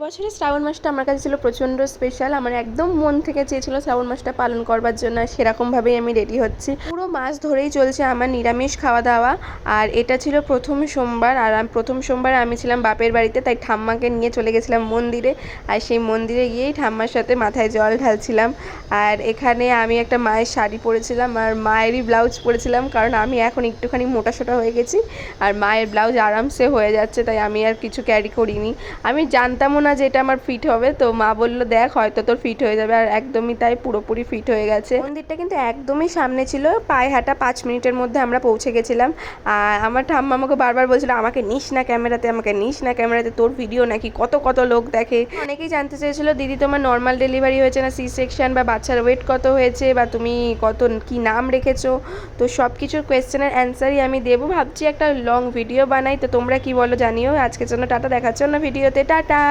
এবছরের শ্রাবণ মাসটা আমার কাছে ছিল প্রচণ্ড স্পেশাল। আমার একদম মন থেকে চেয়েছিল শ্রাবণ মাসটা পালন করবার জন্য, আর সেরকমভাবেই আমি রেডি হচ্ছি। পুরো মাস ধরেই চলছে আমার নিরামিষ খাওয়া দাওয়া, আর এটা ছিল প্রথম সোমবার। আর প্রথম সোমবার আমি ছিলাম বাপের বাড়িতে, তাই ঠাম্মাকে নিয়ে চলে গেছিলাম মন্দিরে। আর সেই মন্দিরে গিয়েই ঠাম্মার সাথে মাথায় জল ঢালছিলাম। আর এখানে আমি একটা মায়ের শাড়ি পরেছিলাম আর মায়েরই ব্লাউজ পরেছিলাম, কারণ আমি এখন একটুখানি মোটাসোটা হয়ে গেছি আর মায়ের ব্লাউজ আরামসে হয়ে যাচ্ছে, তাই আমি আর কিছু ক্যারি করিনি। আমি জানতামও না যে এটা আমার ফিট হবে, তো মা বললো দেখ হয়তো তোর ফিট হয়ে যাবে, আর একদমই তাই, পুরোপুরি ফিট হয়ে গেছে। মন্দিরটা কিন্তু একদমই সামনে ছিল, পায়ে হাঁটা 5 মিনিটের মধ্যে আমরা পৌঁছে গেছিলাম। আর আমার ঠাম্মা আমাকে বারবার বলছিল আমাকে নিস না ক্যামেরাতে, আমাকে নিস না ক্যামেরাতে, তোর ভিডিও নাকি কত কত লোক দেখে। অনেকেই জানতে চেয়েছিল দিদি তোমার নর্মাল ডেলিভারি হয়েছে না সি সেকশন, বা বাচ্চার ওয়েট কত হয়েছে, বা তুমি কত কি নাম রেখেছো। তো সব কিছুর কোয়েশ্চেনের অ্যান্সারই আমি দেবো, ভাবছি একটা লং ভিডিও বানাই। তো তোমরা কি বলো জানিও। আজকের জন্য টাটা, দেখার জন্য ভিডিওতে টাটা।